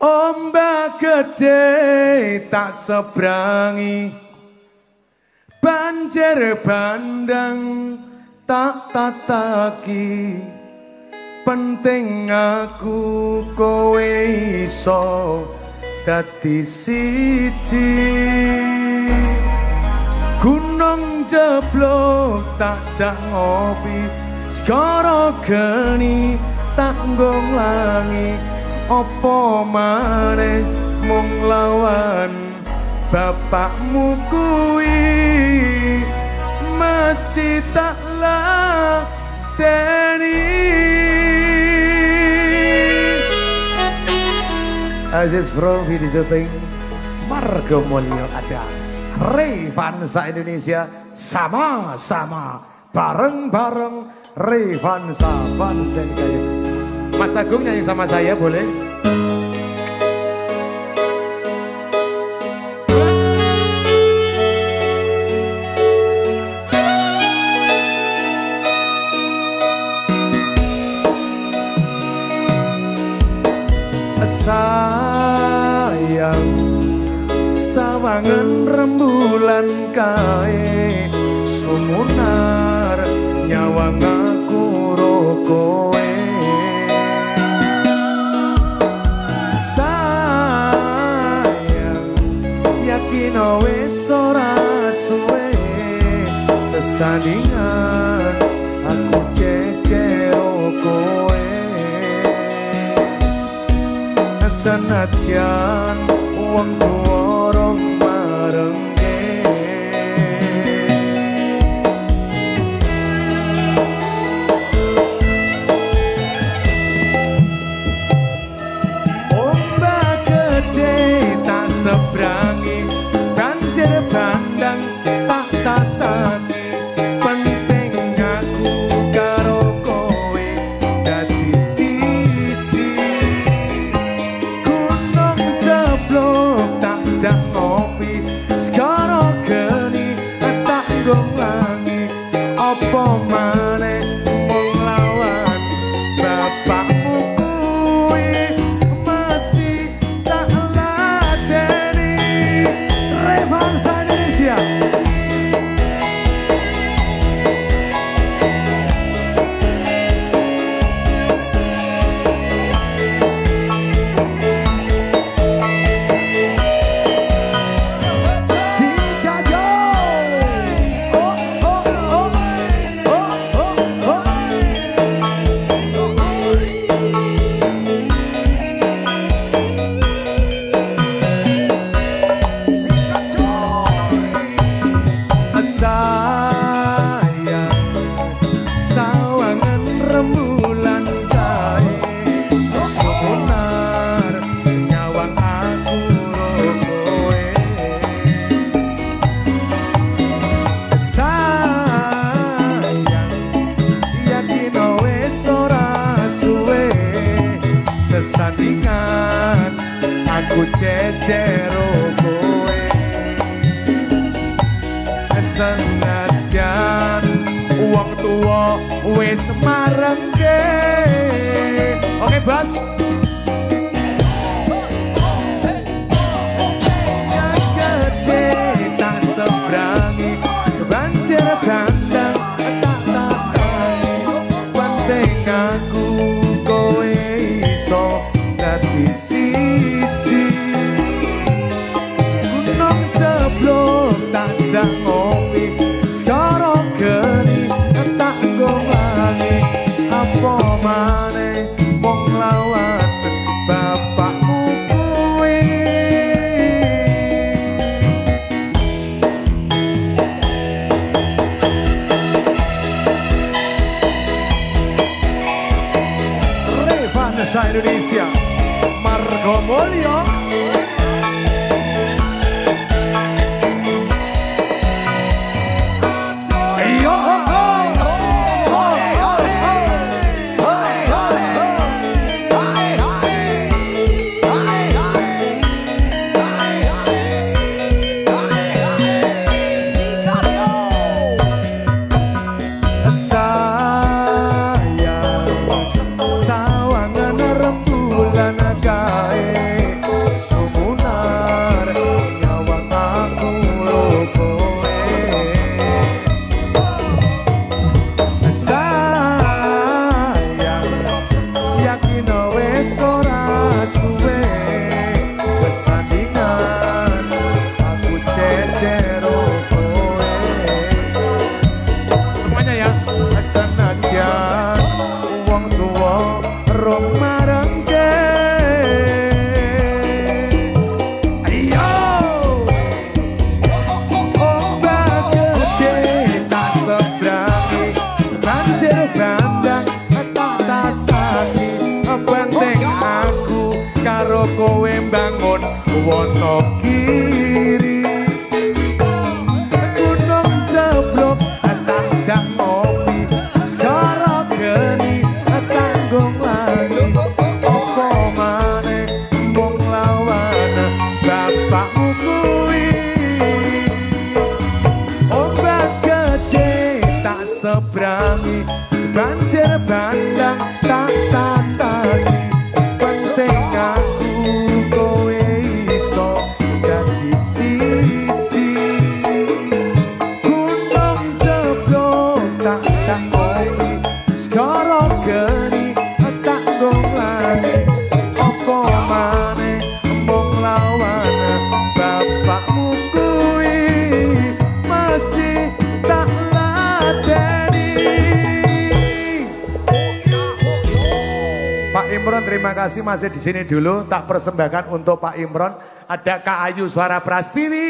Ombak gede tak sebrangi, banjir bandang tak tataki. Penting aku kowe iso dadi siji. Gunung jeblok tak jak ngopi, segara geni tak ngonglangi. Apa maneh mung lawan bapakmu kuwi, mesti tak lateni. Aziz Profi di syuting Margo Mulyo, ada Revansa Indonesia, sama-sama bareng-bareng Revansa Vansen kayak. Mas Agung nyanyi sama saya boleh? Sayang sawangan rembulan kae, sumunar nyawang aku rokoe. Wis ora suwe sesandingan aku cecero kowe, senajan wong tuwa rong marenge. Ombak gede tak sebrangi, bandang tak tatani. Penting aku karo kowe dadi siji. Gunung jeblok tak jak ngopi, segara geni tak ngonglangi. Apa maneh mung lawan bapakmu kuwi, mesti tak lateni. Revansa Indonesia. Singkajo. Oh oh oh. Oh oh oh. Sayang sawangan rembulan kae, sumunar nyawang aku rokoe. Sayang yakin wis ora suwe sesandingan aku cecero kowe, senajan wong tuwa wis marengke. Oke Bas. Yang gede tak sebrangi, banjir bandang tak tatani. Penting aku kowe iso dadi siji. Gunung jeblok tak jak ngopi, segara geni tak ngonglangi. Apa maneh mung lawan bapakmu kuwi. Revansa Indonesia, Margo Mulyo. Sayang sawangan rembulan kae, suwe kesandingan aku cecero kowe. Semuanya ya. Senajan wong tuwa rong marengke ayo ombak gede tak seberangi banjir bandang tak tasani penting aku karo kowe bangun Wonogiri gunung jeblok tanjak ngopi sekarang geni tanggung lagi apa maneh mung lawan bapakmu kuwi ombak gede tak seberangi banjir bandang tak tantani penting aku kowe iso dadi siji gunung jeblok tak ngopi sekarang geni tanggung lagi apa maneh mung lawan bapakmu kuwi mesti tak ladeni. Pak Imron terima kasih masih di sini dulu, tak persembahkan untuk Pak Imron ada Kak Ayu Suara Prastiwi.